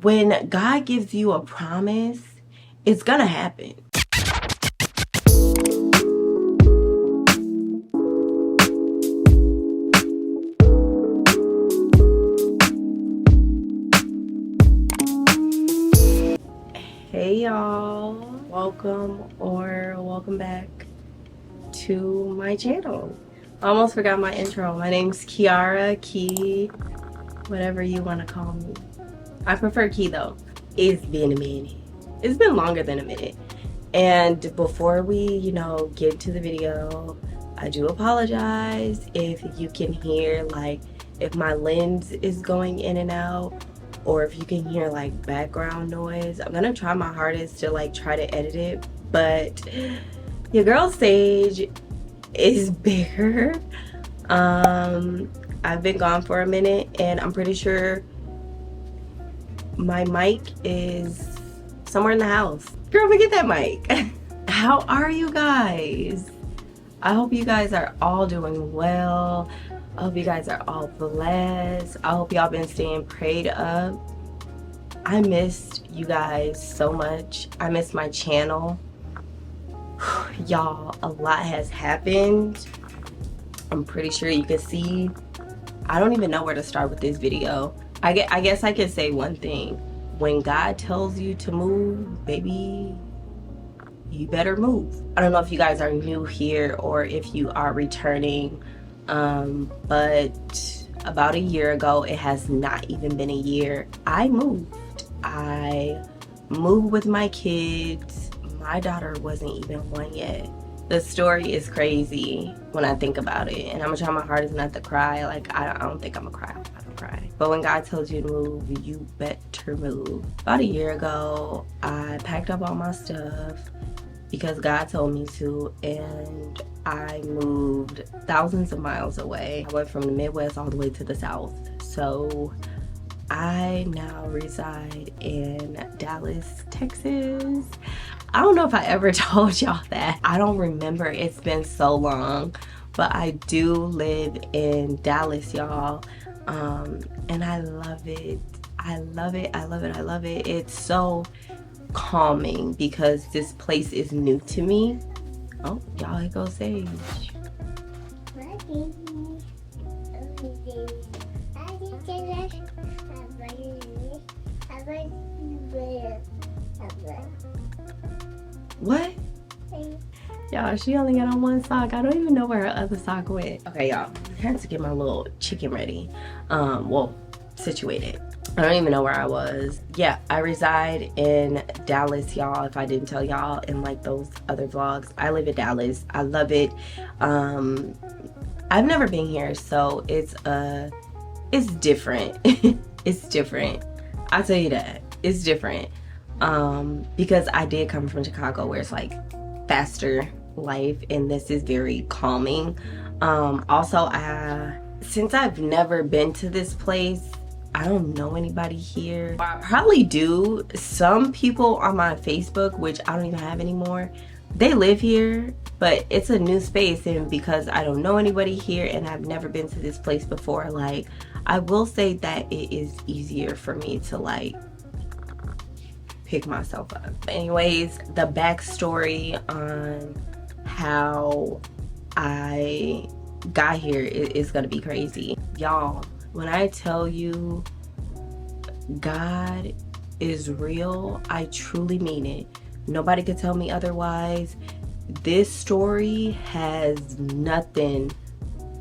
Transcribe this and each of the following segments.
when God gives you a promise, it's gonna happen. Hey y'all, welcome back to my channel. I almost forgot my intro. My name's Kiara, Key, whatever you want to call me. I prefer Key though. It's been a minute. It's been longer than a minute. And before we, get to the video, I do apologize if you can hear, if my lens is going in and out, or if you can hear, background noise. I'm gonna try my hardest to, try to edit it, but your girl's stage is bigger. I've been gone for a minute, and I'm pretty sure my mic is somewhere in the house. Girl, forget that mic. How are you guys? I hope you guys are all doing well. I hope you guys are all blessed. I hope y'all been staying prayed up. I missed you guys so much. I missed my channel. Y'all, a lot has happened. I'm pretty sure you can see. I don't even know where to start with this video. I guess I could say one thing. When God tells you to move, baby, you better move. I don't know if you guys are new here or if you are returning, but about a year ago, it has not even been a year, I moved. I moved with my kids. My daughter wasn't even one yet. The story is crazy when I think about it, and I'm gonna try my hardest not to cry. I don't think I'm gonna cry. I don't cry. But when God tells you to move, you better move. About a year ago, I packed up all my stuff because God told me to, and I moved thousands of miles away. I went from the Midwest all the way to the South. So I now reside in Dallas, Texas. I don't know if I ever told y'all that. I don't remember. It's been so long. But I do live in Dallas, y'all. And I love it. I love it. I love it. I love it. It's so calming because this place is new to me. Oh, y'all, here goes Sage. What? Y'all, she only got on one sock. I don't even know where her other sock went. Okay, y'all, I had to get my little chicken ready. Well, situated. I don't even know where I was. Yeah, I reside in Dallas, y'all. If I didn't tell y'all in those other vlogs, I live in Dallas. I love it. I've never been here, so it's different. It's different. I'll tell you that. It's different. Because I did come from Chicago where it's faster life, and this is very calming. Also, since I've never been to this place, I don't know anybody here. I probably do. Some people on my Facebook, which I don't even have anymore, they live here, but it's a new space, and because I don't know anybody here and I've never been to this place before, I will say that it is easier for me to pick myself up. Anyways, the backstory on how I got here is gonna be crazy. Y'all, when I tell you God is real, I truly mean it. Nobody could tell me otherwise. This story has nothing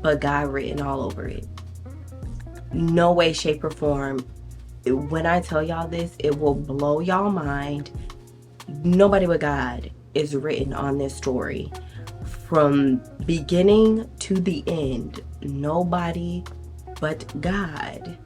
but God written all over it. No way, shape, or form. When I tell y'all this, it will blow y'all mind. Nobody but God is written on this story. From beginning to the end, nobody but God.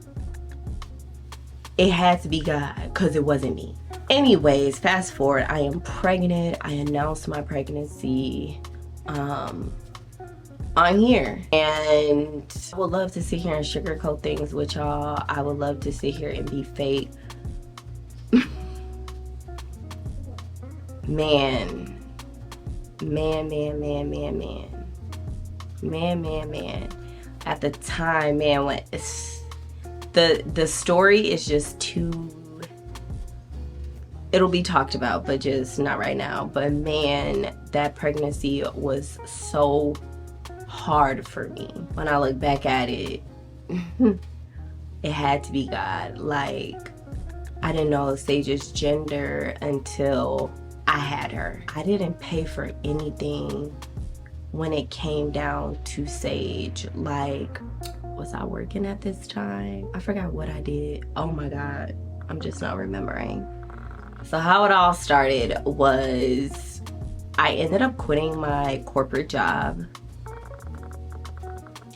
It had to be God because it wasn't me. Anyways, fast forward, I am pregnant. I announced my pregnancy on here, and I would love to sit here and sugarcoat things with y'all. I would love to sit here and be fake. man. At the time, man, when the story is just too it'll be talked about, but just not right now. But man, that pregnancy was so hard for me. When I look back at it, it had to be God. Like, I didn't know Sage's gender until I had her. I didn't pay for anything when it came down to Sage. Like, was I working at this time? I forgot what I did. Oh my God, I'm just not remembering. So how it all started was I ended up quitting my corporate job.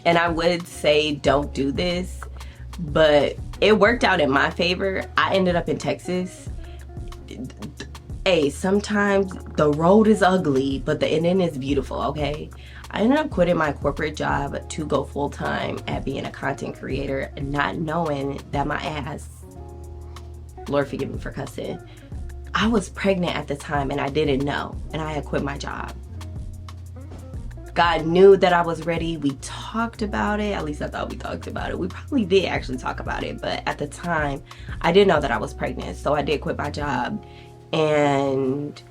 And I would say don't do this, but it worked out in my favor. I ended up in Texas. Hey, sometimes the road is ugly, but the ending is beautiful, okay? I ended up quitting my corporate job to go full-time at being a content creator, not knowing that my ass, Lord forgive me for cussing, I was pregnant at the time and I didn't know, and I had quit my job. God knew that I was ready. We talked about it. At least I thought we talked about it. We probably did actually talk about it, but at the time, I didn't know that I was pregnant, so I did quit my job and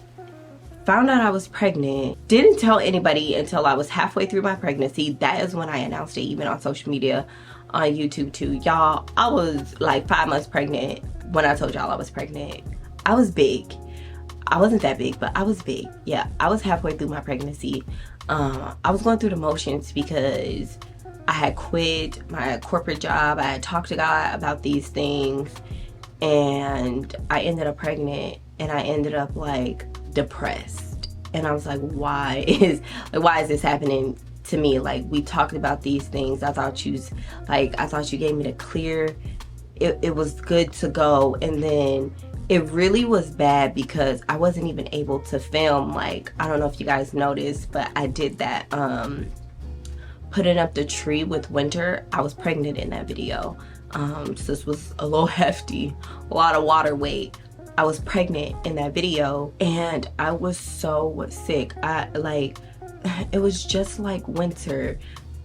found out I was pregnant. Didn't tell anybody until I was halfway through my pregnancy. That is when I announced it, even on social media, on YouTube too. Y'all, I was like 5 months pregnant when I told y'all I was pregnant. I was big. I wasn't that big, but I was big. Yeah, I was halfway through my pregnancy. I was going through the motions because I had quit my corporate job. I had talked to God about these things, and I ended up pregnant, and I ended up like depressed. And I was like, why is this happening to me? Like, we talked about these things. I thought you gave me the clear. It was good to go, and then it really was bad because I wasn't even able to film. Like, I don't know if you guys noticed, but I did that putting up the tree with Winter. I was pregnant in that video. So this was a little hefty, a lot of water weight. I was pregnant in that video and I was so sick. It was just like Winter,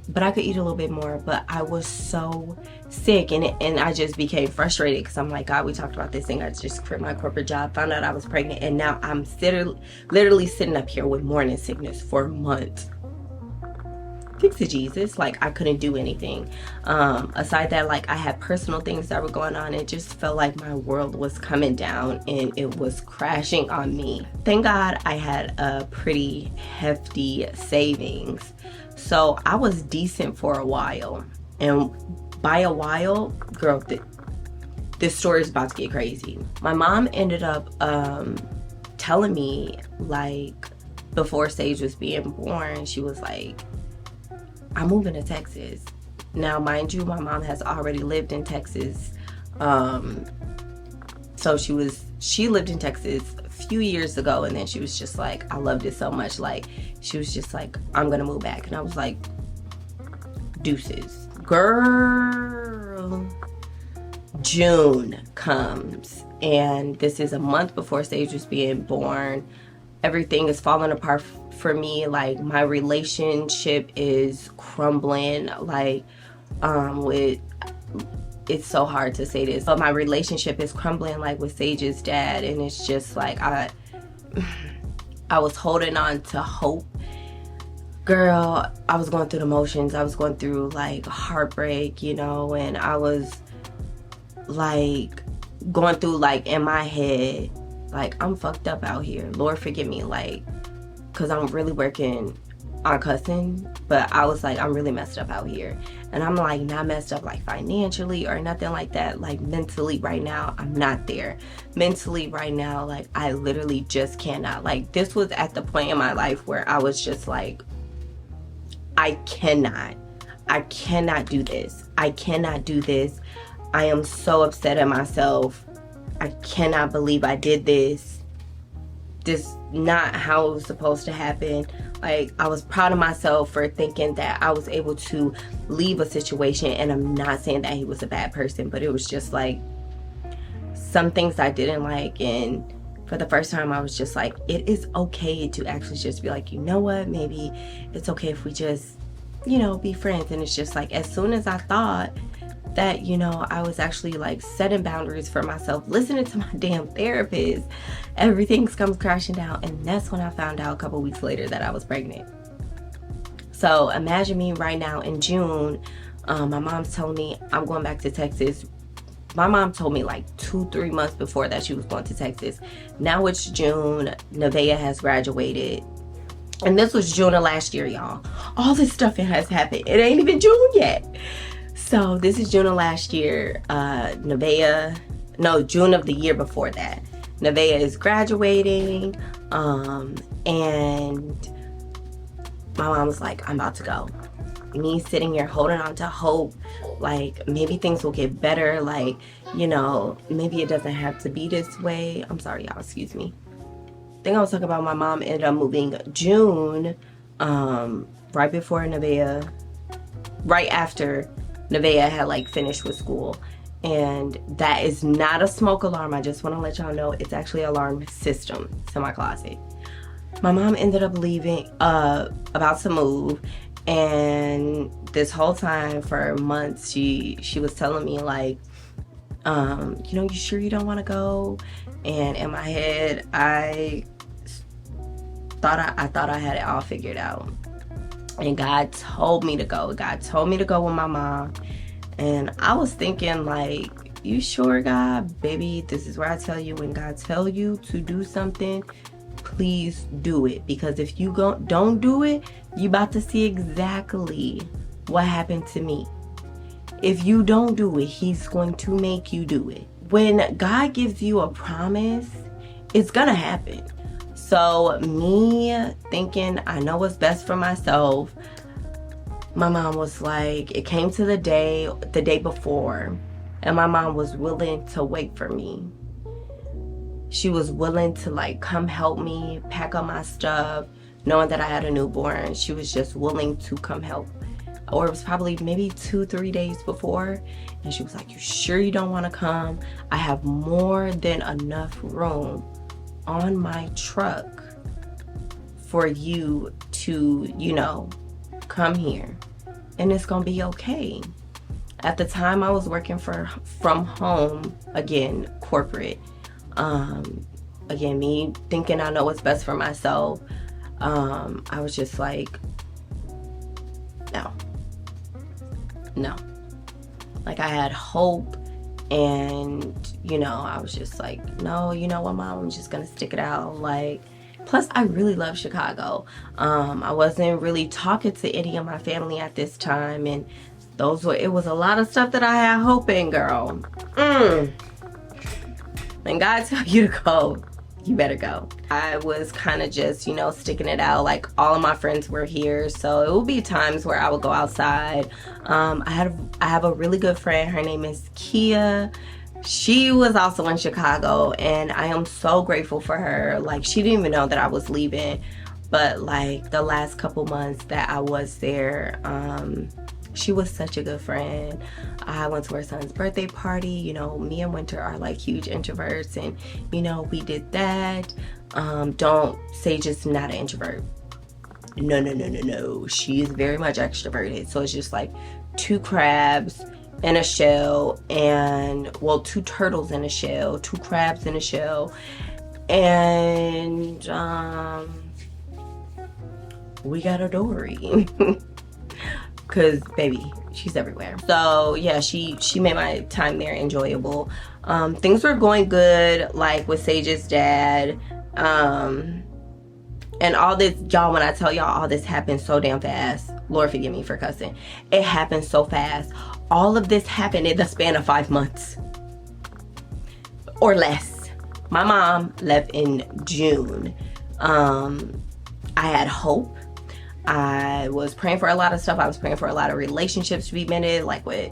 but I could eat a little bit more, but I was so sick, and I just became frustrated because I'm like, God, we talked about this thing. I just quit my corporate job, found out I was pregnant, and now I'm literally sitting up here with morning sickness for months. Fix it, Jesus. Like, I couldn't do anything. Aside that, like, I had personal things that were going on. It just felt like my world was coming down and it was crashing on me. Thank God I had a pretty hefty savings. So I was decent for a while. And by a while, girl, this story is about to get crazy. My mom ended up telling me, like, before Sage was being born, she was like, I'm moving to Texas. Now, mind you, my mom has already lived in Texas. So she lived in Texas a few years ago, and then she was just like, I loved it so much. Like, she was just like, I'm gonna move back. And I was like, deuces. Girl. June comes, and this is a month before Sage was being born. Everything is falling apart for me. Like, my relationship is crumbling. Like, it's so hard to say this, but my relationship is crumbling, like, with Sage's dad. And it's just like, I was holding on to hope. Girl, I was going through the motions. I was going through, like, heartbreak, you know, and I was, like, going through, like, in my head, like, I'm fucked up out here. Lord forgive me, like, because I'm really working on cussing, but I was like, I'm really messed up out here. And I'm, like, not messed up, like, financially or nothing like that. Like, mentally right now, I'm not there. Mentally right now, like, I literally just cannot. Like, this was at the point in my life where I was just like, I cannot do this. I cannot do this. I am so upset at myself. I cannot believe I did this. This not how it was supposed to happen. Like, I was proud of myself for thinking that I was able to leave a situation, and I'm not saying that he was a bad person, but it was just like some things I didn't like. And for the first time, I was just like, it is okay to actually just be like, you know what, maybe it's okay if we just, you know, be friends. And it's just like, as soon as I thought that, you know, I was actually like setting boundaries for myself, listening to my damn therapist, everything comes crashing down. And that's when I found out a couple weeks later that I was pregnant. So imagine me right now in June. My mom's telling me I'm going back to Texas. My mom told me like 2-3 months before that she was going to Texas. Now it's June. Nevaeh has graduated. And this was June of last year, y'all. All this stuff has happened. It ain't even June yet. So this is June of last year. June of the year before that. Nevaeh is graduating. And my mom was like, I'm about to go. Me sitting here holding on to hope, like maybe things will get better, like, you know, maybe it doesn't have to be this way. I'm sorry, y'all, excuse me. I think I was talking about my mom ended up moving June, right before Nevaeh, right after Nevaeh had like finished with school. And that is not a smoke alarm. I just want to let y'all know it's actually an alarm system to my closet. My mom ended up leaving, about to move. And this whole time for months, she was telling me like, you know, you sure you don't want to go? And in my head, I thought I had it all figured out. And God told me to go. God told me to go with my mom. And I was thinking like, you sure, God? Baby, this is where I tell you, when God tell you to do something, please do it. Because if you don't do it, you about to see exactly what happened to me. If you don't do it, he's going to make you do it. When God gives you a promise, it's gonna happen. So me thinking I know what's best for myself, my mom was like, it came to the day before, and my mom was willing to wait for me. She was willing to like come help me pack up my stuff, knowing that I had a newborn. She was just willing to come help. Or it was probably maybe 2-3 days before. And she was like, you sure you don't want to come? I have more than enough room on my truck for you to, you know, come here. And it's going to be okay. At the time I was working from home, again, corporate. Again, me thinking I know what's best for myself. I was just like, no. Like I had hope, and you know, I was just like, no, you know what, Mom, I'm just gonna stick it out. Like, plus I really love Chicago. I wasn't really talking to any of my family at this time, and it was a lot of stuff that I had hope in, girl. When God tells you to go, you better go. I was kind of just, you know, sticking it out. Like all of my friends were here, so it would be times where I would go outside. I have a really good friend. Her name is Kia. She was also in Chicago, and I am so grateful for her. Like, she didn't even know that I was leaving, but like the last couple months that I was there, she was such a good friend. I went to her son's birthday party. You know, me and Winter are like huge introverts, and you know, we did that. Don't say just not an introvert. No. She is very much extroverted. So it's just like 2 crabs in a shell, and well, 2 turtles in a shell, 2 crabs in a shell, and we got a Dory. Cause baby, she's everywhere. So yeah, she made my time there enjoyable. Things were going good, like with Sage's dad, and all this, y'all, when I tell y'all all this happened so damn fast. Lord forgive me for cussing. It happened so fast. All of this happened in the span of 5 months or less. My mom left in June. I had hope. I was praying for a lot of stuff. I was praying for a lot of relationships to be mended, like with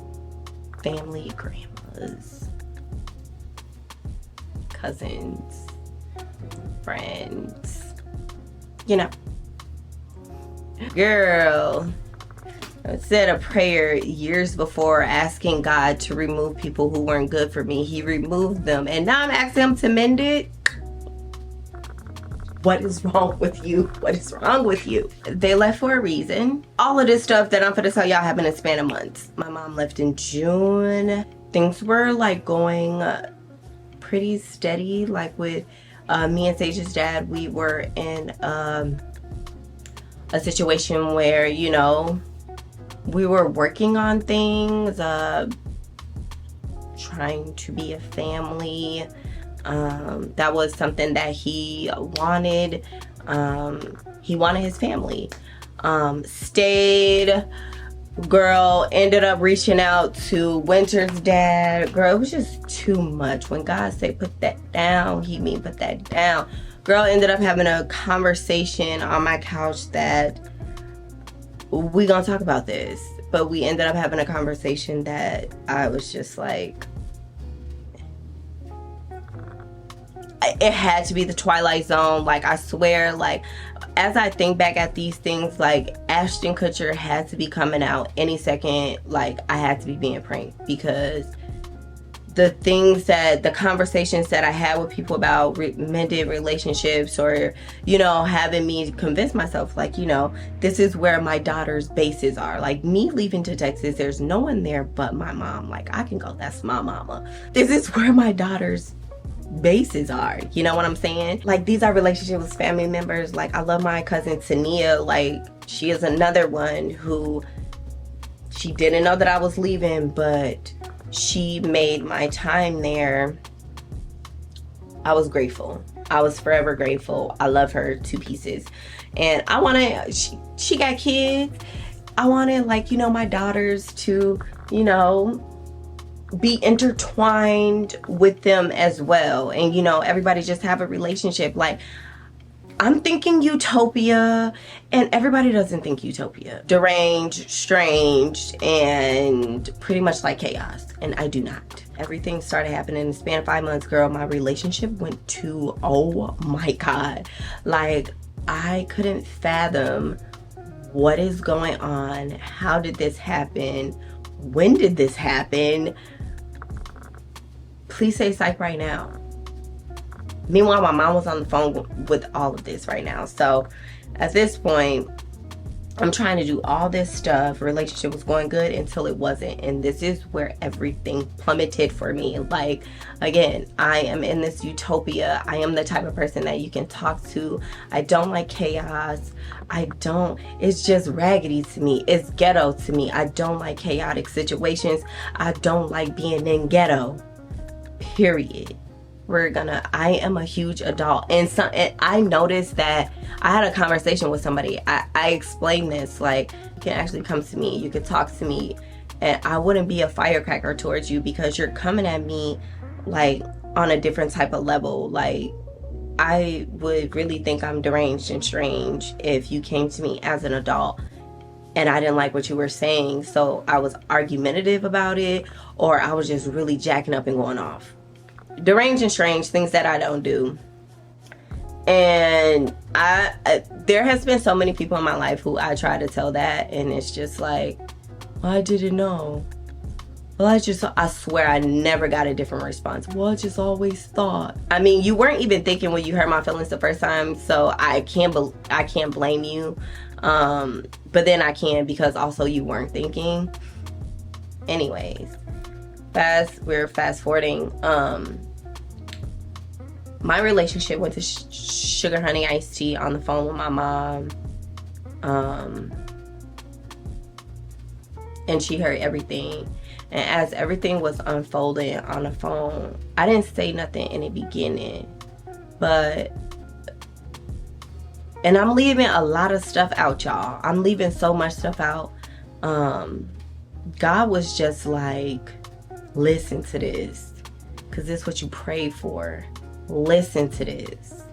family, grandmas, cousins, friends, you know. Girl, I said a prayer years before asking God to remove people who weren't good for me. He removed them, and now I'm asking him to mend it. what is wrong with you? What is wrong with you? They left for a reason. All of this stuff that I'm gonna tell y'all happened in a span of months. My mom left in June. Things were like going pretty steady. Like with me and Sage's dad, we were in a situation where, you know, we were working on things, trying to be a family. That was something that he wanted. He wanted his family. Stayed. Girl ended up reaching out to Winter's dad. Girl, it was just too much. When God said put that down, he mean put that down. Girl ended up having a conversation on my couch that we gonna talk about this. But we ended up having a conversation that I was just like, it had to be the Twilight Zone. Like, I swear, like, as I think back at these things, like, Ashton Kutcher had to be coming out any second. Like, I had to be being pranked, because the things that, the conversations that I had with people about mended relationships, or, you know, having me convince myself, like, you know, this is where my daughter's bases are. Like, me leaving to Texas, there's no one there but my mom. Like, I can go, that's my mama. This is where my daughter's bases are, you know what I'm saying? Like, these are relationships with family members. Like, I love my cousin Tania. Like, she is another one who, she didn't know that I was leaving, but she made my time there. I was grateful. I was forever grateful. I love her to pieces. And I wanted, she got kids. I wanted, like, you know, my daughters to, you know, be intertwined with them as well. And, you know, everybody just have a relationship. Like, I'm thinking utopia, and everybody doesn't think utopia. Deranged, strange, and pretty much like chaos. And I do not. Everything started happening in the span of 5 months, girl. My relationship went to, oh my God. Like, I couldn't fathom what is going on. How did this happen? When did this happen? Please say psych right now. Meanwhile, my mom was on the phone with all of this right now. So at this point, I'm trying to do all this stuff. Relationship was going good until it wasn't. And this is where everything plummeted for me. Like, again, I am in this utopia. I am the type of person that you can talk to. I don't like chaos. It's just raggedy to me. It's ghetto to me. I don't like chaotic situations. I don't like being in ghetto. Period. I am a huge adult, and I noticed that I had a conversation with somebody. I explained this, like, you can actually come to me, you could talk to me, and I wouldn't be a firecracker towards you, because you're coming at me like on a different type of level. Like, I would really think I'm deranged and strange if you came to me as an adult and I didn't like what you were saying. So I was argumentative about it, or I was just really jacking up and going off. Deranged and strange, things that I don't do. And there has been so many people in my life who I try to tell that, and it's just like, well, I didn't know. Well, I swear I never got a different response. Well, I just always thought. I mean, you weren't even thinking when you heard my feelings the first time, so I can't blame you. But then I can, because also you weren't thinking. Anyways, we're fast forwarding. My relationship went to sugar honey iced tea on the phone with my mom. And she heard everything. And as everything was unfolding on the phone, I didn't say nothing in the beginning, and I'm leaving a lot of stuff out, y'all. I'm leaving so much stuff out. God was just like, listen to this, because this is what you prayed for. Listen to this.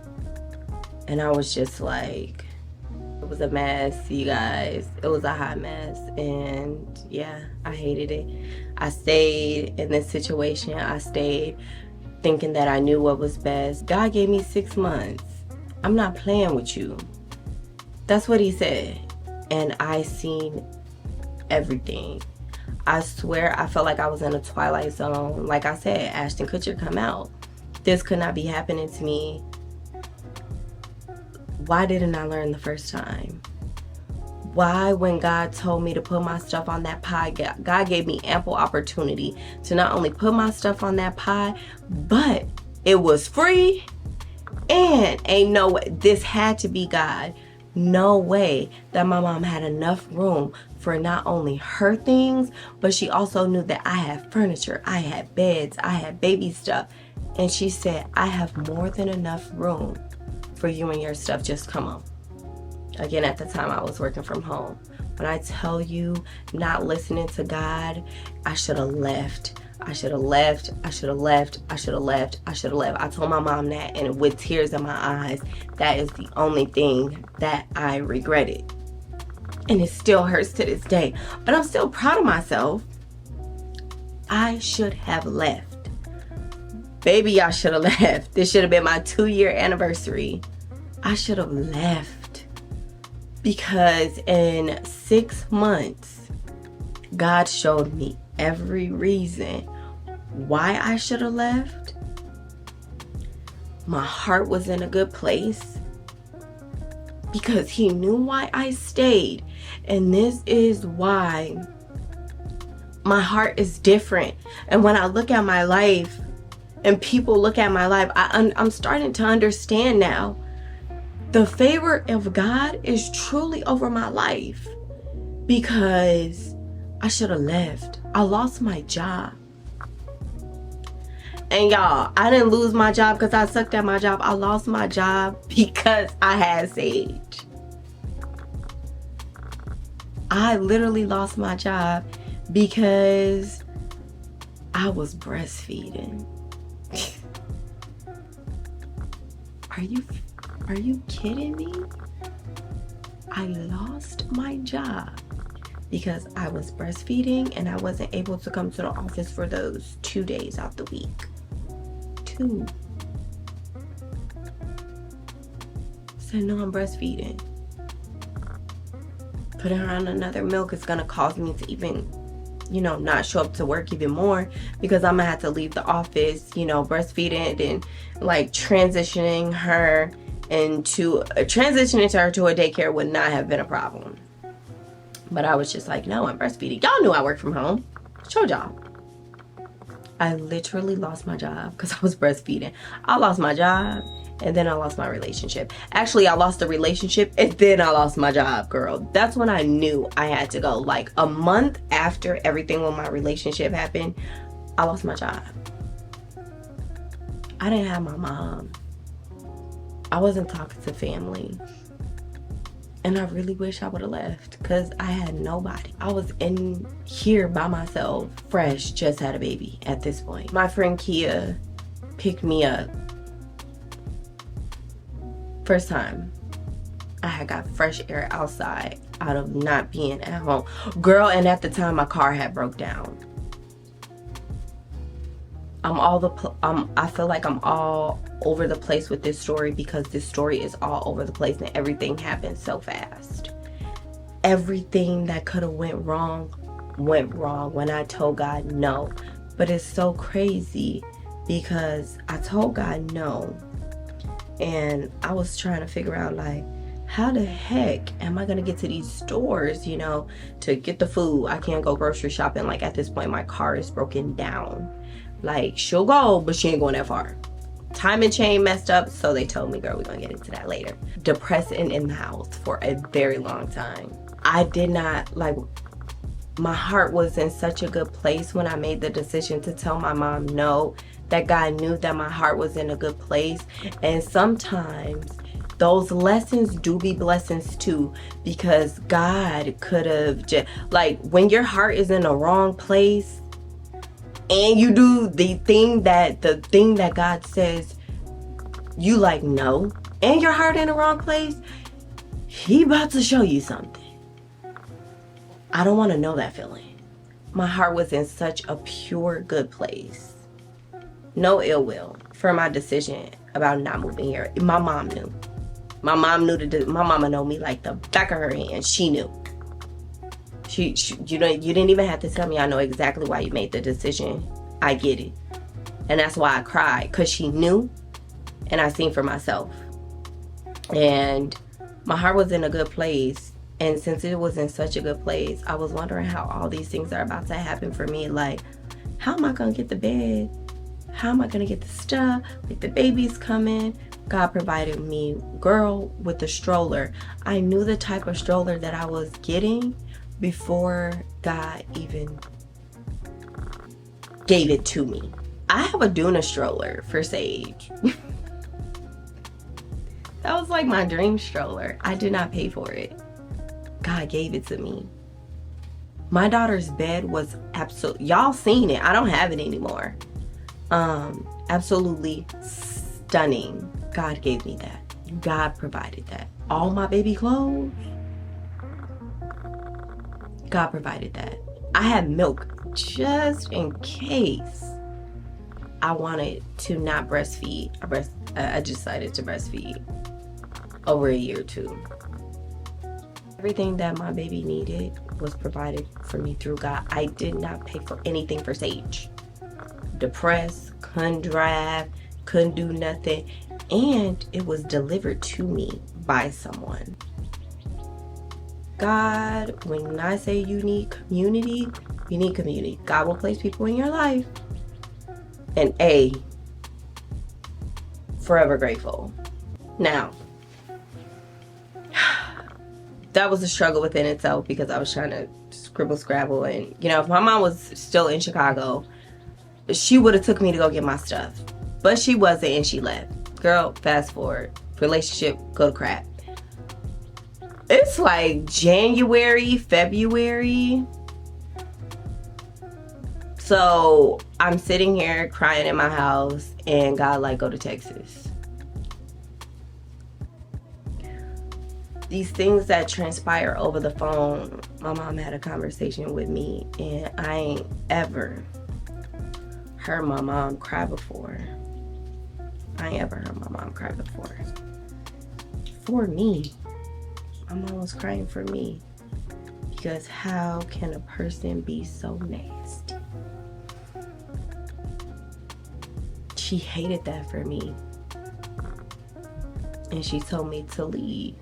And I was just like, it was a mess, you guys. It was a hot mess. And yeah, I hated it. I stayed in this situation. I stayed thinking that I knew what was best. God gave me 6 months. I'm not playing with you. That's what he said. And I seen everything. I swear I felt like I was in a Twilight Zone. Like I said, Ashton Kutcher come out. This could not be happening to me Why didn't I learn the first time? Why, when God told me to put my stuff on that pie, God gave me ample opportunity to not only put my stuff on that pie, but it was free, and ain't no way, this had to be God. No way that my mom had enough room for not only her things, but she also knew that I had furniture, I had beds, I had baby stuff. And she said, I have more than enough room for you and your stuff, just come on. Again, at the time I was working from home. When I tell you, not listening to God, I should have left. I should have left. I should have left. I should have left. I should have left. I told my mom that, and with tears in my eyes, that is the only thing that I regretted. And it still hurts to this day. But I'm still proud of myself. I should have left. Baby, I should have left. This should have been my 2-year anniversary. I should have left. Because in 6 months, God showed me every reason why I should have left. My heart was in a good place because He knew why I stayed. And this is why my heart is different. And when I look at my life and people look at my life, I'm starting to understand now. The favor of God is truly over my life because I should have left. I lost my job. And y'all, I didn't lose my job because I sucked at my job. I lost my job because I had Sage. I literally lost my job because I was breastfeeding. Are you kidding me? I lost my job because I was breastfeeding and I wasn't able to come to the office for those 2 days out the week. 2. Said, no, I'm breastfeeding. Putting her on another milk is gonna cause me to even, not show up to work even more because I'm gonna have to leave the office, breastfeeding and like transitioning her to a daycare would not have been a problem. But I was just like, no, I'm breastfeeding. Y'all knew I work from home. Showed y'all. I literally lost my job because I was breastfeeding. I lost my job and then I lost my relationship. Actually, I lost the relationship and then I lost my job, girl. That's when I knew I had to go. Like a month after everything with my relationship happened, I lost my job. I didn't have my mom. I wasn't talking to family. And I really wish I would have left because I had nobody. I was in here by myself, fresh, just had a baby at this point. My friend Kia picked me up. First time I had got fresh air outside out of not being at home. Girl, and at the time my car had broke down. I feel like I'm all over the place with this story because this story is all over the place and everything happened so fast. Everything that could have went wrong when I told God no. But it's so crazy because I told God no and I was trying to figure out like, how the heck am I gonna get to these stores, to get the food? I can't go grocery shopping. Like at this point my car is broken down. Like she'll go, but she ain't going that far. Timing chain messed up, so they told me, girl, we're gonna get into that later. Depressing in the house for a very long time. I did not, my heart was in such a good place when I made the decision to tell my mom no, that God knew that my heart was in a good place. And sometimes those lessons do be blessings too, because God could have just, when your heart is in the wrong place, and you do the thing that God says you no, and your heart in the wrong place, He about to show you something. I don't want to know that feeling. My heart was in such a pure, good place. No ill will for my decision about not moving here. My mom knew. My mom knew my mama know me like the back of her hand. She knew. You didn't even have to tell me. I know exactly why you made the decision. I get it. And that's why I cried, because she knew and I seen for myself. And my heart was in a good place. And since it was in such a good place, I was wondering how all these things are about to happen for me. Like, how am I gonna get the bed? How am I gonna get the stuff? Like, the baby's coming. God provided me, girl, with the stroller. I knew the type of stroller that I was getting before God even gave it to me. I have a Duna stroller for Sage. That was like my dream stroller. I did not pay for it. God gave it to me. My daughter's bed was absolutely, y'all seen it. I don't have it anymore. Absolutely stunning. God gave me that. God provided that. All my baby clothes, God provided that. I had milk just in case I wanted to not breastfeed. I decided to breastfeed over a year or two. Everything that my baby needed was provided for me through God. I did not pay for anything for Sage. Depressed, couldn't drive, couldn't do nothing, and it was delivered to me by someone. God, when I say you need community, you need community. God will place people in your life. And forever grateful. Now, that was a struggle within itself because I was trying to scribble scrabble, and you know, if my mom was still in Chicago, she would have took me to go get my stuff, but she wasn't, and she left. Girl, fast forward, relationship go to crap. It's like January, February. So I'm sitting here crying in my house, and God like, go to Texas. These things that transpire over the phone, my mom had a conversation with me, and I ain't ever heard my mom cry before. I ain't ever heard my mom cry before. For me. My mom was crying for me. Because how can a person be so nasty? She hated that for me. And she told me to leave.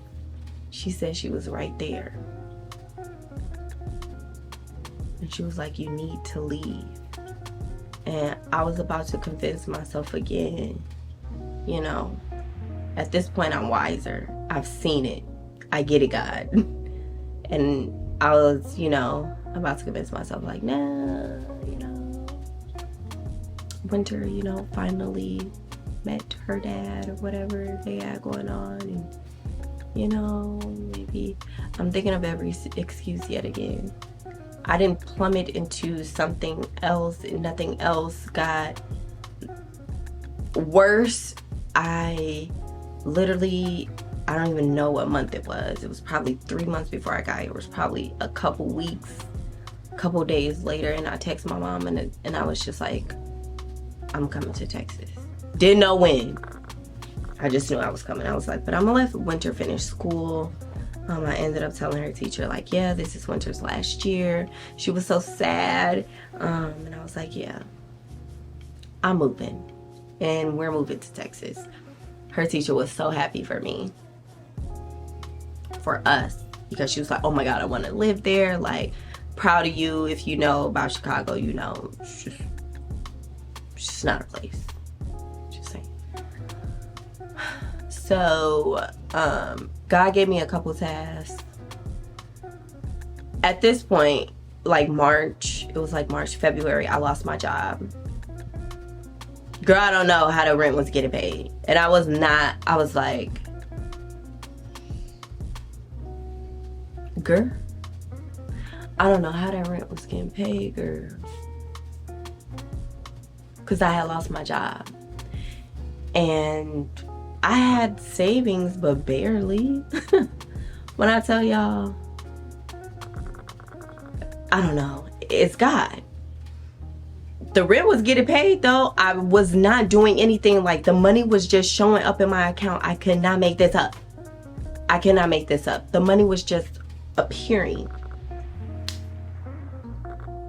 She said she was right there. And she was like, you need to leave. And I was about to convince myself again. You know, at this point I'm wiser. I've seen it. I get it, God. And I was, you know, about to convince myself like, nah, you know, Winter, you know, finally met her dad or whatever they had going on. And you know, maybe I'm thinking of every excuse yet again. I didn't plummet into something else, and nothing else got worse. I literally, I don't even know what month it was. It was probably 3 months before I got here. It was probably a couple weeks, couple days later, and I text my mom, and I was just like, I'm coming to Texas. Didn't know when. I just knew I was coming. I was like, but I'm gonna let Winter finish school. I ended up telling her teacher, like, yeah, this is Winter's last year. She was so sad. And I was like, yeah, I'm moving. And we're moving to Texas. Her teacher was so happy for me. For us. Because she was like, oh my God, I want to live there. Like, proud of you. If you know about Chicago, you know, it's just not a place. So, God gave me a couple tasks. At this point, like March, it was like March, February, I lost my job. Girl, I don't know how the rent was getting paid. And I was like, girl, I don't know how that rent was getting paid, girl. Because I had lost my job. And I had savings, but barely. When I tell y'all, I don't know. It's God. The rent was getting paid though. I was not doing anything. Like, the money was just showing up in my account. I could not make this up. I cannot make this up. The money was just appearing.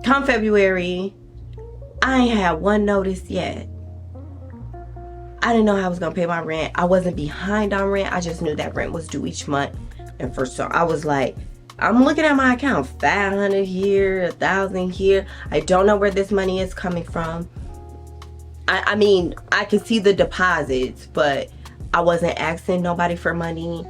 Come February, I ain't had one notice yet. I didn't know how I was gonna pay my rent. I wasn't behind on rent. I just knew that rent was due each month. And for so I was like, I'm looking at my account, 500 here, 1,000 here. I don't know where this money is coming from. I mean, I could see the deposits, but I wasn't asking nobody for money.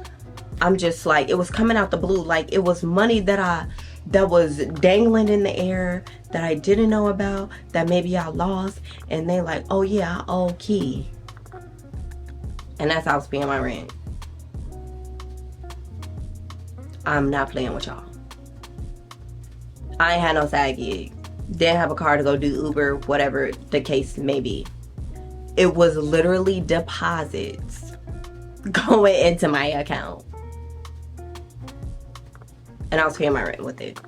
I'm just like, it was coming out the blue. Like, it was money that was dangling in the air that I didn't know about, that maybe I lost. And they like, oh yeah, I owe Key. And that's how I was paying my rent. I'm not playing with y'all. I ain't had no side gig. Didn't have a car to go do Uber, whatever the case may be. It was literally deposits going into my account. And I was paying my rent with it.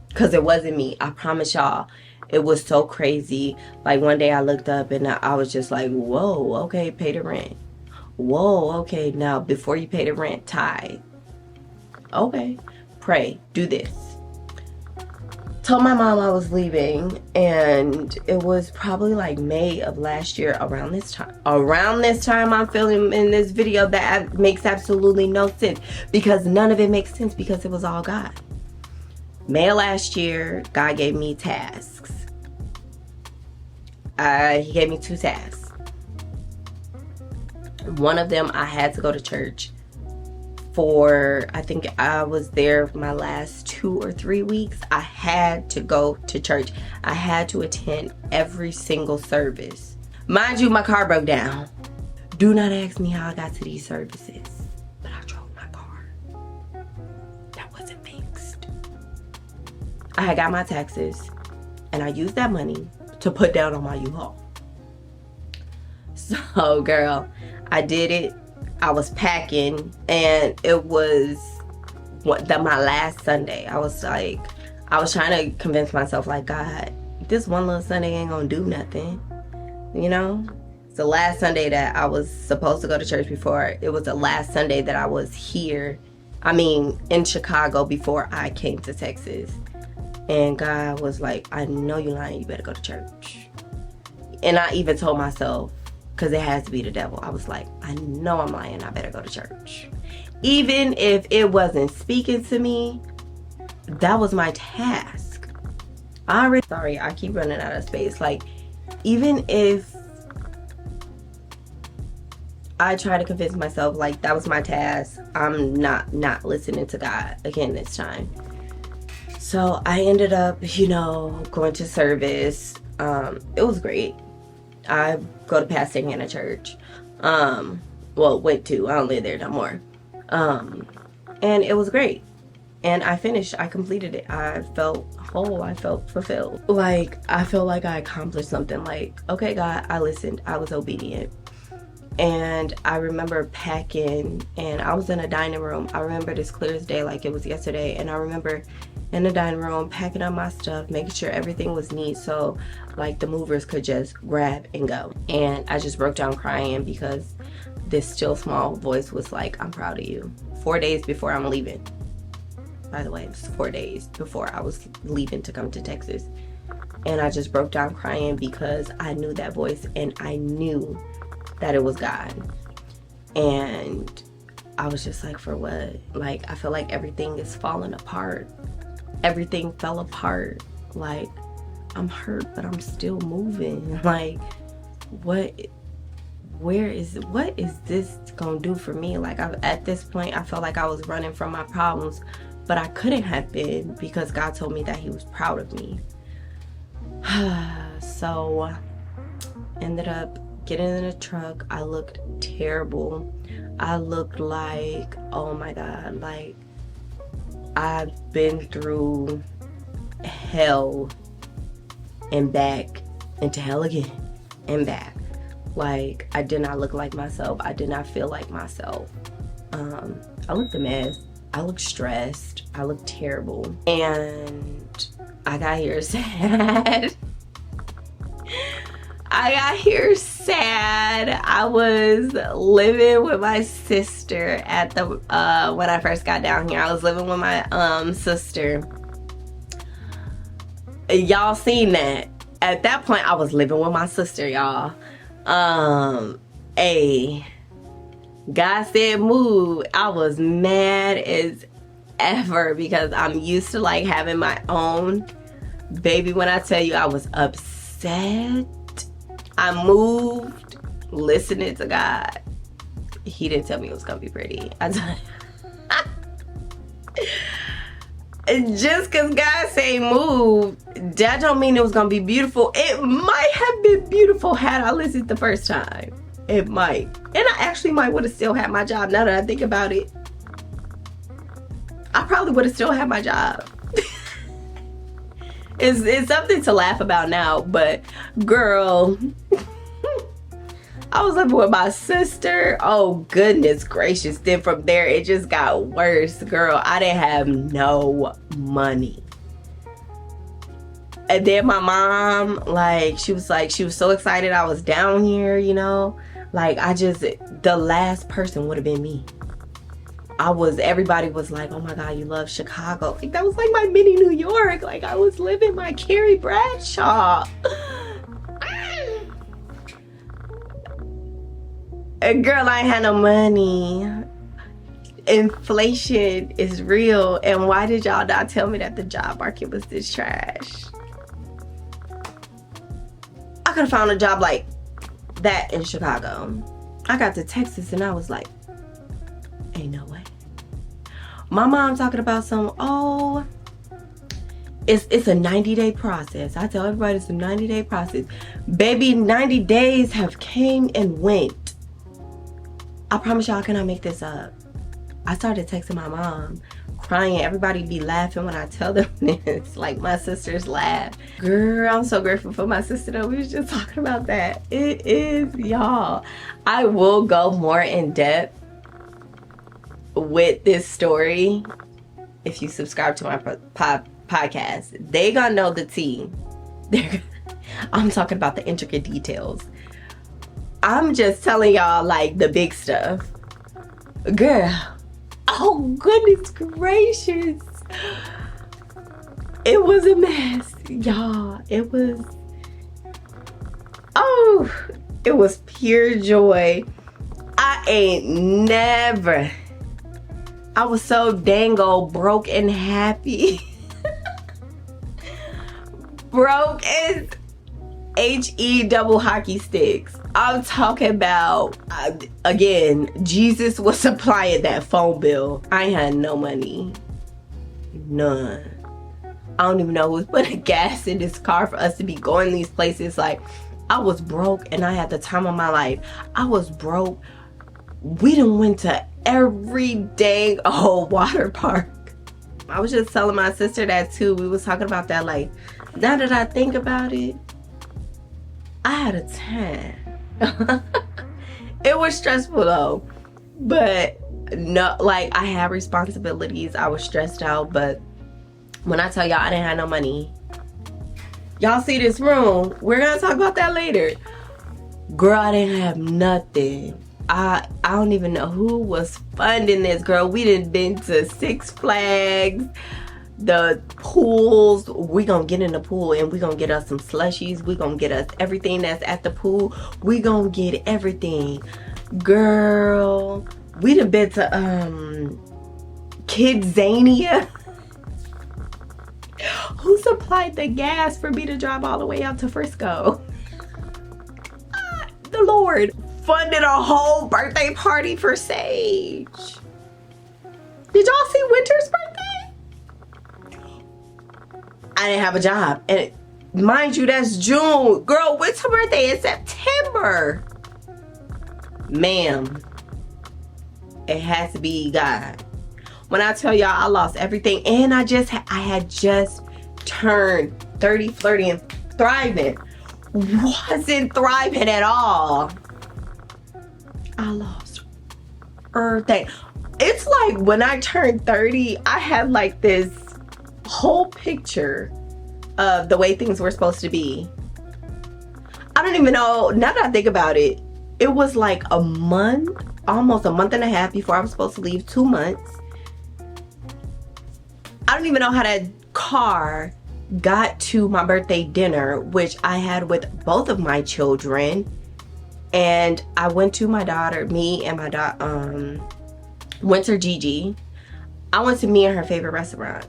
Because it wasn't me. I promise y'all. It was so crazy. Like, one day I looked up and I was just like, whoa, okay, pay the rent. Whoa, okay, now before you pay the rent, tithe. Okay, pray, do this. Told my mom I was leaving, and it was probably like May of last year, around this time I'm filming in this video that makes absolutely no sense, because none of it makes sense, because it was all God. May of last year, God gave me tasks. He gave me 2 tasks. One of them, I had to go to church for, I think I was there for my last 2 or 3 weeks. I had to go to church. I had to attend every single service. Mind you, my car broke down. Do not ask me how I got to these services, but I drove my car. That wasn't fixed. I had got my taxes, and I used that money to put down on my U-Haul. So, girl, I did it. I was packing, and it was my last Sunday. I was like, I was trying to convince myself, like, God, this one little Sunday ain't gonna do nothing, you know? It's the last Sunday that I was supposed to go to church before. It was the last Sunday that I was here, in Chicago, before I came to Texas. And God was like, I know you're lying, you better go to church. And I even told myself, because it has to be the devil, I was like, I know I'm lying, I better go to church. Even if it wasn't speaking to me, that was my task. Sorry, I keep running out of space. Like, even if I try to convince myself, like, that was my task, I'm not listening to God again this time. So I ended up, going to service. It was great. I go to Pastor Hannah Church. Went to. I don't live there no more. And it was great. And I finished. I completed it. I felt whole. I felt fulfilled. Like, I felt like I accomplished something. Like, okay, God, I listened. I was obedient. And I remember packing, and I was in a dining room. I remember this clear as day, like it was yesterday. And I remember in the dining room packing up my stuff, making sure everything was neat, so like the movers could just grab and go. And I just broke down crying, because this still small voice was like, I'm proud of you. 4 days before I'm leaving. By the way, it was 4 days before I was leaving to come to Texas. And I just broke down crying, because I knew that voice, and I knew that it was God. And I was just like, for what? Like, I feel like everything is falling apart. Everything fell apart. Like, I'm hurt, but I'm still moving. Like, what is this gonna do for me? Like, at this point, I felt like I was running from my problems, but I couldn't have been, because God told me that he was proud of me. So, ended up getting in a truck. I looked terrible. I looked like, oh my God, like I've been through hell and back into hell again and back. Like, I did not look like myself. I did not feel like myself. I looked a mess. I looked stressed. I looked terrible. And I got here sad. I was living with my sister at the when I first got down here. I was living with my sister. Y'all seen that. At that point, I was living with my sister, y'all. Hey, God said move. I was mad as ever because I'm used to like having my own. Baby, when I tell you I was upset, I moved listening to God. He didn't tell me it was gonna be pretty. Just because God say move, that don't mean it was gonna be beautiful. It might have been beautiful had I listened the first time. It might. And I actually might would have still had my job now that I think about it. I probably would have still had my job. It's something to laugh about now, but girl, I was living with my sister. Oh goodness gracious. Then from there it just got worse. Girl, I didn't have no money. And then my mom, like, she was so excited I was down here, you know. Like, the last person would have been me. Everybody was like, oh my God, you love Chicago. Like, that was like my mini New York. Like, I was living my Carrie Bradshaw. And girl, I ain't had no money. Inflation is real. And why did y'all not tell me that the job market was this trash? I could have found a job like that in Chicago. I got to Texas and I was like, ain't no way. My mom talking about it's a 90-day process. I tell everybody it's a 90-day process. Baby, 90 days have came and went. I promise y'all I cannot make this up. I started texting my mom, crying. Everybody be laughing when I tell them this. Like, my sisters laugh. Girl, I'm so grateful for my sister though. We was just talking about that. It is, y'all. I will go more in depth with this story if you subscribe to my podcast. They gonna know the tea. I'm talking about the intricate details. I'm just telling y'all like the big stuff. Girl, oh goodness gracious, it was a mess, y'all. It was pure joy. I was so dang old broke and happy. Broke as HE double hockey sticks. I'm talking about, again, Jesus was supplying that phone bill. I had no money. None. I don't even know who was putting gas in this car for us to be going these places. Like, I was broke and I had the time of my life. I was broke. We done went to every dang old water park. I was just telling my sister that too. We was talking about that. Like, now that I think about it, I had a time. It was stressful though, but no, like, I had responsibilities. I was stressed out, but when I tell y'all I didn't have no money, y'all see this room, we're gonna talk about that later. Girl, I didn't have nothing. I don't even know who was funding this, girl. We done been to Six Flags, the pools. We gonna get in the pool and we gonna get us some slushies. We gonna get us everything that's at the pool. We gonna get everything. Girl, we done been to Kidzania. Who supplied the gas for me to drive all the way out to Frisco? The Lord funded a whole birthday party for Sage. Did y'all see Winter's birthday? I didn't have a job, and mind you, that's June. Girl, Winter's birthday is September. Ma'am, it has to be God. When I tell y'all I lost everything, and I had just turned 30, flirty, and thriving. Wasn't thriving at all. I lost everything. It's like when I turned 30, I had like this whole picture of the way things were supposed to be. I don't even know, now that I think about it, it was like a month, almost a month and a half before I was supposed to leave, 2 months. I don't even know how that car got to my birthday dinner, which I had with both of my children. And I went to my daughter, me and my daughter, went to Gigi. I went to me and her favorite restaurant.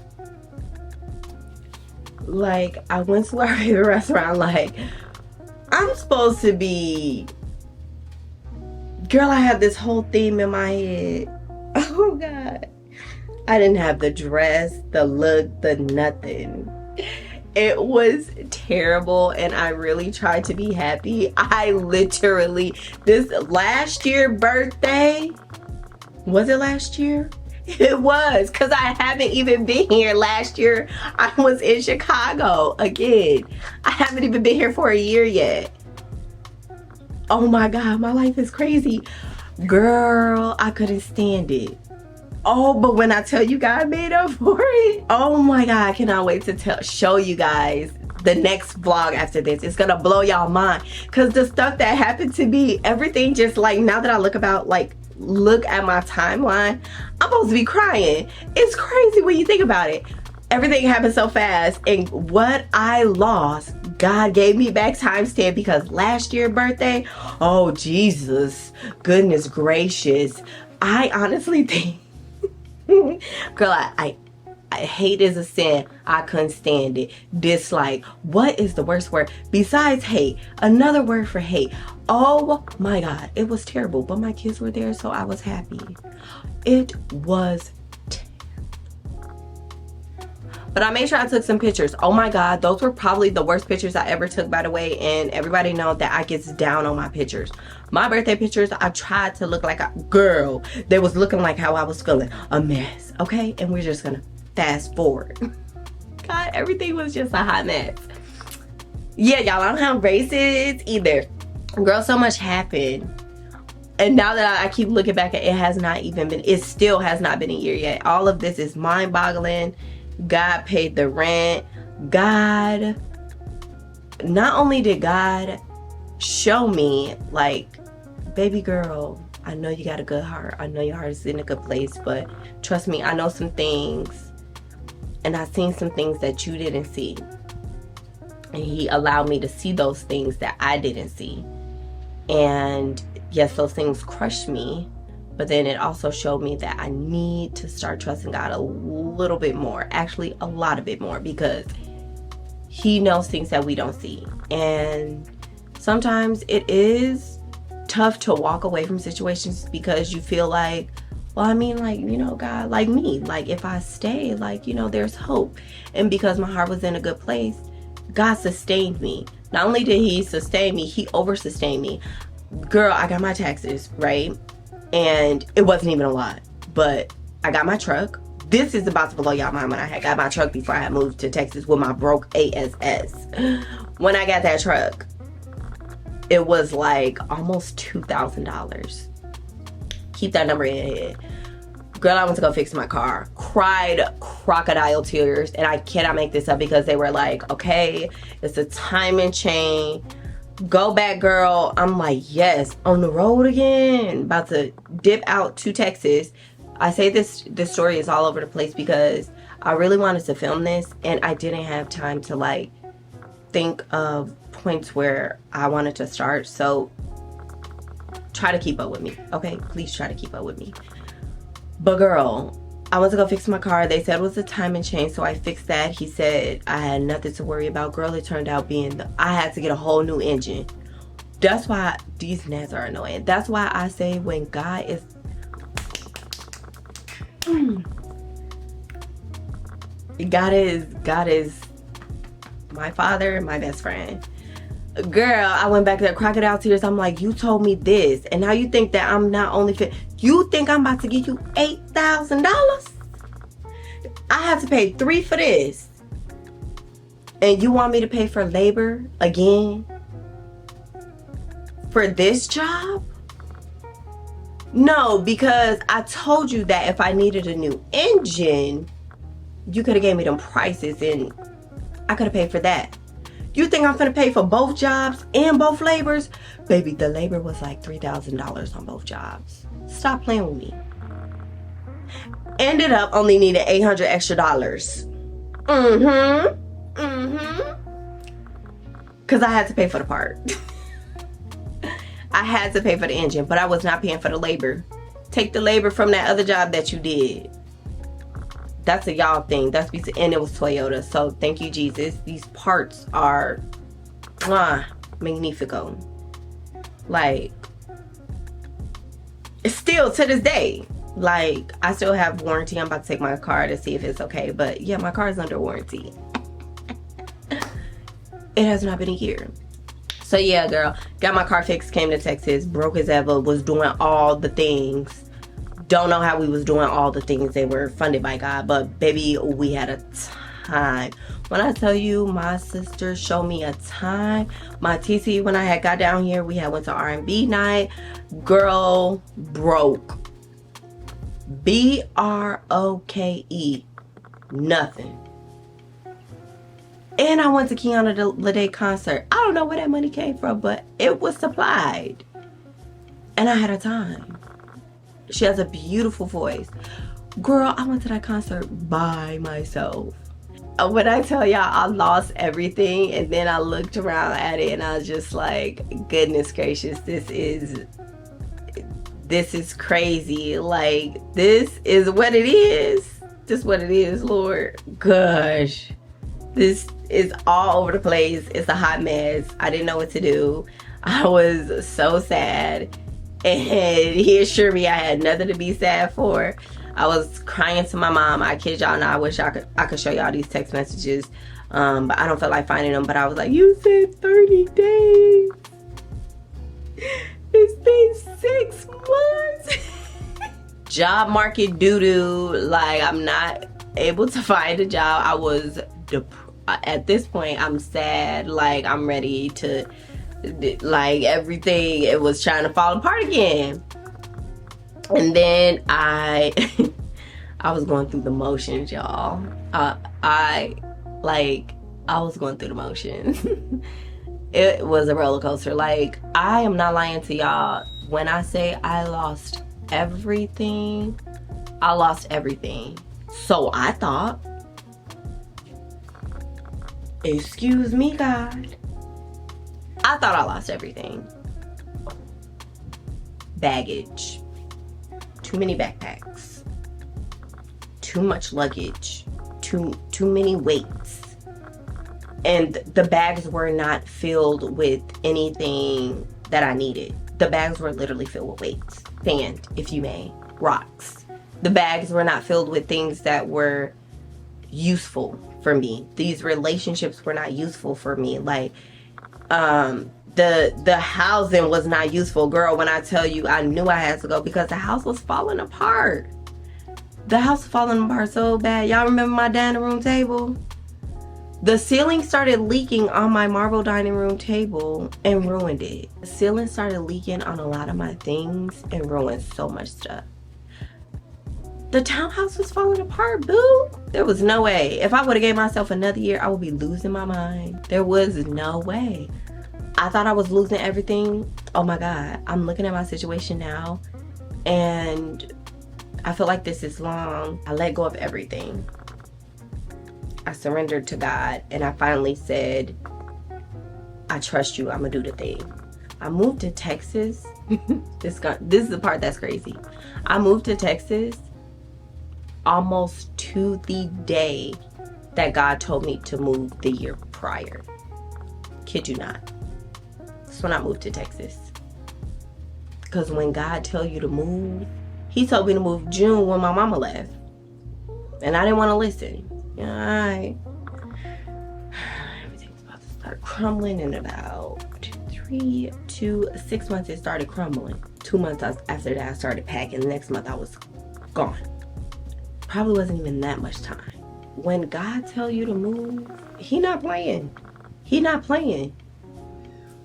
Like, I went to our favorite restaurant. Like, I'm supposed to be... Girl, I had this whole theme in my head. Oh, God. I didn't have the dress, the look, the nothing. It was terrible, and I really tried to be happy. I literally, this last year birthday, was it last year? It was, because I haven't even been here. Last year, I was in Chicago again. I haven't even been here for a year yet. Oh my God, my life is crazy. Girl, I couldn't stand it. Oh, but when I tell you God made up for it, oh my God, I cannot wait to show you guys the next vlog after this. It's gonna blow y'all mind, because the stuff that happened to me, everything just like, now that I look at my timeline, I'm supposed to be crying. It's crazy when you think about it. Everything happened so fast, and what I lost, God gave me back times 10, because last year's birthday, oh Jesus, goodness gracious. I honestly think, girl, I hate is a sin. I couldn't stand it. Dislike. What is the worst word besides hate? Another word for hate. Oh my God, it was terrible. But my kids were there, so I was happy. It was terrible. But I made sure I took some pictures. Oh my God, those were probably the worst pictures I ever took, by the way. And everybody knows that I gets down on my pictures. My birthday pictures, I tried to look like a girl. They was looking like how I was feeling. A mess, okay? And we're just gonna fast forward. God, everything was just a hot mess. Yeah, y'all, I don't have races either. Girl, so much happened. And now that I keep looking back at it, it still has not been a year yet. All of this is mind-boggling. God paid the rent. God, not only did God show me, like, baby girl, I know you got a good heart. I know your heart is in a good place, but trust me, I know some things, and I've seen some things that you didn't see. And he allowed me to see those things that I didn't see. And yes, those things crushed me, but then it also showed me that I need to start trusting God a little bit more, actually a lot of it more, because he knows things that we don't see. And sometimes it is tough to walk away from situations because you feel like, well, I mean, like, you know, God, like me, like if I stay, like, you know, there's hope. And because my heart was in a good place, God sustained me. Not only did he sustain me, he over sustained me. Girl, I got my taxes, right? And it wasn't even a lot, but I got my truck. This is about to blow y'all mind. When I had got my truck before I had moved to Texas with my broke ASS. When I got that truck, it was like almost $2,000. Keep that number in your head. Girl, I went to go fix my car. Cried crocodile tears. And I cannot make this up, because they were like, okay, it's a timing chain. Go back, girl. I'm like, yes, on the road again. About to dip out to Texas. I say this story is all over the place because I really wanted to film this, and I didn't have time to like think of points where I wanted to start. So try to keep up with me, okay? Please try to keep up with me. But girl, I went to go fix my car. They said it was a timing chain, so I fixed that. He said I had nothing to worry about. Girl, it turned out being I had to get a whole new engine. That's why these gnats are annoying. That's why I say when God is God is my father, my best friend. Girl, I went back to the crocodile tears. I'm like, you told me this, and now you think that I'm not only fit. You think I'm about to give you $8,000? I have to pay $3,000 for this, and you want me to pay for labor again for this job? No, because I told you that if I needed a new engine, you could have gave me them prices, and I could have paid for that. You think I'm gonna pay for both jobs and both labors? Baby, the labor was like $3,000 on both jobs. Stop playing with me. Ended up only needing $800 extra. Cause I had to pay for the part. I I had to pay for the engine, but I was not paying for the labor. Take the labor from that other job that you did. That's a y'all thing. And it was Toyota. So thank you, Jesus. These parts are magnifico. Like, it's still to this day. Like, I still have warranty. I'm about to take my car to see if it's okay. But yeah, my car is under warranty. It has not been a year. So yeah, girl, got my car fixed, came to Texas, broke as ever, was doing all the things. Don't know how we was doing all the things. They were funded by God, but baby, we had a time. When I tell you, my sister showed me a time. My TC, when I had got down here, we had went to R&B night. Girl, broke. BROKE. Nothing. And I went to Kiana Lede concert. I don't know where that money came from, but it was supplied. And I had a time. She has a beautiful voice. Girl, I went to that concert by myself. When I tell y'all I lost everything, and then I looked around at it and I was just like, goodness gracious, this is crazy. Like, this is what it is. This is what it is, Lord. Gosh. This is all over the place. It's a hot mess. I didn't know what to do. I was so sad. And he assured me I had nothing to be sad for. I was crying to my mom. I kid y'all not. I wish I could show y'all these text messages. But I don't feel like finding them. But I was like, you said 30 days. It's been 6 months. Job market doo-doo. Like, I'm not able to find a job. I was at this point, I'm sad. Like, I'm ready to, like, everything, it was trying to fall apart again. And then I was going through the motions, y'all. I was going through the motions. It was a roller coaster. Like, I am not lying to y'all when I say I lost everything. I lost everything. So I thought, excuse me, God. I thought I lost everything. Baggage. Too many backpacks. Too much luggage. Too many weights. And the bags were not filled with anything that I needed. The bags were literally filled with weights. Sand, if you may. Rocks. The bags were not filled with things that were useful for me. These relationships were not useful for me. Like, the housing was not useful. Girl, when I tell you, I knew I had to go because the house was falling apart. The house was falling apart so bad. Y'all remember my dining room table? The ceiling started leaking on my marble dining room table and ruined it. The ceiling started leaking on a lot of my things and ruined so much stuff. The townhouse was falling apart, boo. There was no way. If I would have gave myself another year, I would be losing my mind. There was no way. I thought I was losing everything. Oh my God. I'm looking at my situation now and I feel like this is long. I let go of everything. I surrendered to God and I finally said, I trust you. I'm gonna do the thing. I moved to Texas. This is the part that's crazy. I moved to Texas almost to the day that God told me to move the year prior. Kid you not. That's when I moved to Texas. Because when God tell you to move, he told me to move June when my mama left. And I didn't want to listen. Alright. Everything's about to start crumbling in about 3 to 6 months. It started crumbling. 2 months after that, I started packing. The next month I was gone. Probably wasn't even that much time. When God tell you to move, he not playing. He not playing.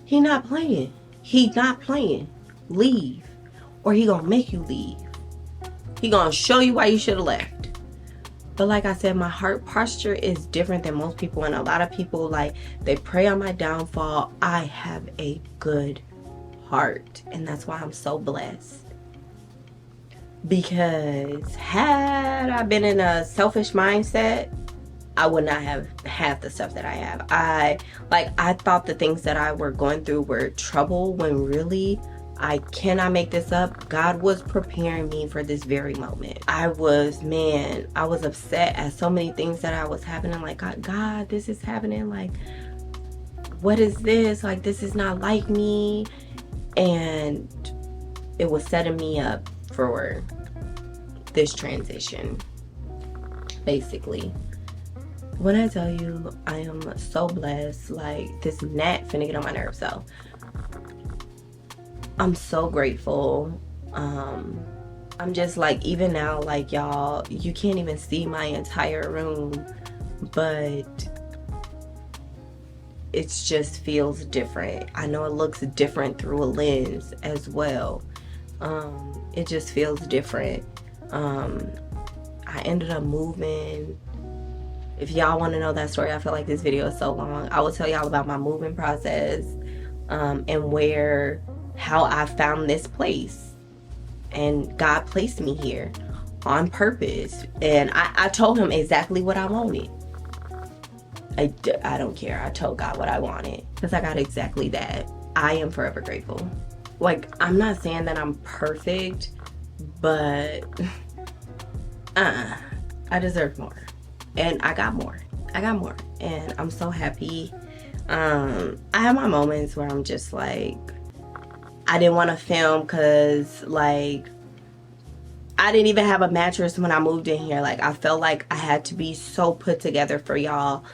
He not playing. He not playing. Leave. Or he gonna make you leave. He gonna show you why you should have left. But like I said, my heart posture is different than most people. And a lot of people, like, they pray on my downfall. I have a good heart. And that's why I'm so blessed. Because had I been in a selfish mindset, I would not have had the stuff that I have. I thought the things that I were going through were trouble when really I cannot make this up. God was preparing me for this very moment. I was upset at so many things that I was happening. Like, God, this is happening. Like, what is this? Like, this is not like me. And it was setting me up for this transition, basically. When I tell you, I am so blessed. Like, this gnat finna get on my nerves, so I'm so grateful. I'm just like, even now, like, y'all, you can't even see my entire room, but it just feels different. I know it looks different through a lens as well. It just feels different. I ended up moving. If y'all want to know that story, I feel like this video is so long. I will tell y'all about my moving process, and how I found this place. And God placed me here on purpose. And I told him exactly what I wanted. I don't care. I told God what I wanted because I got exactly that. I am forever grateful. Like, I'm not saying that I'm perfect, but I deserve more. And I got more. And I'm so happy. I have my moments where I'm just like, I didn't want to film because, like, I didn't even have a mattress when I moved in here. Like, I felt like I had to be so put together for y'all,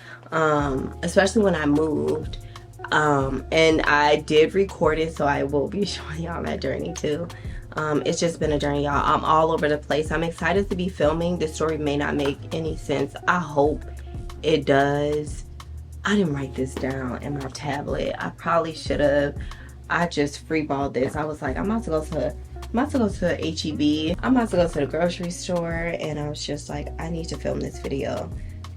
especially when I moved. And I did record it, so I will be showing y'all that journey too. It's just been a journey, y'all. I'm all over the place. I'm excited to be filming. This story may not make any sense. I hope it does. I didn't write this down in my tablet. I probably should have. I just freeballed this. I was like, I'm about to go to HEB. I'm about to go to the grocery store, and I was just like, I need to film this video.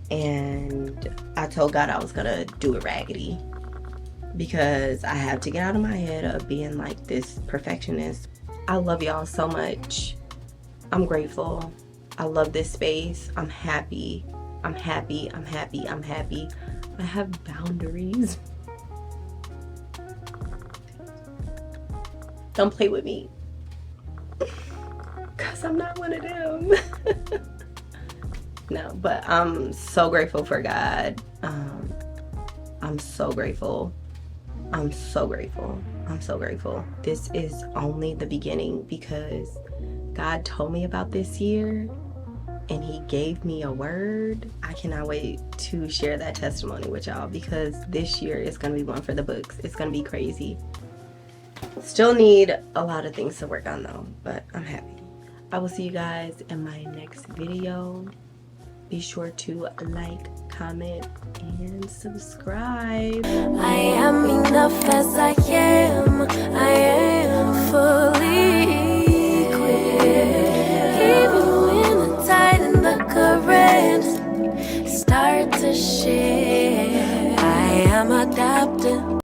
And I told God I was gonna do it raggedy because I have to get out of my head of being like this perfectionist. I love y'all so much. I'm grateful. I love this space. I'm happy. I have boundaries. Don't play with me, because I'm not one of them. No, but I'm so grateful for God. I'm so grateful. This is only the beginning, because God told me about this year and he gave me a word. I cannot wait to share that testimony with y'all, because this year is going to be one for the books. It's going to be crazy. Still need a lot of things to work on though, but I'm happy. I will see you guys in my next video. Be sure to like, comment, and subscribe. I am enough as I am. I am fully equipped. Even when the tide and the current start to shift, I am adapting.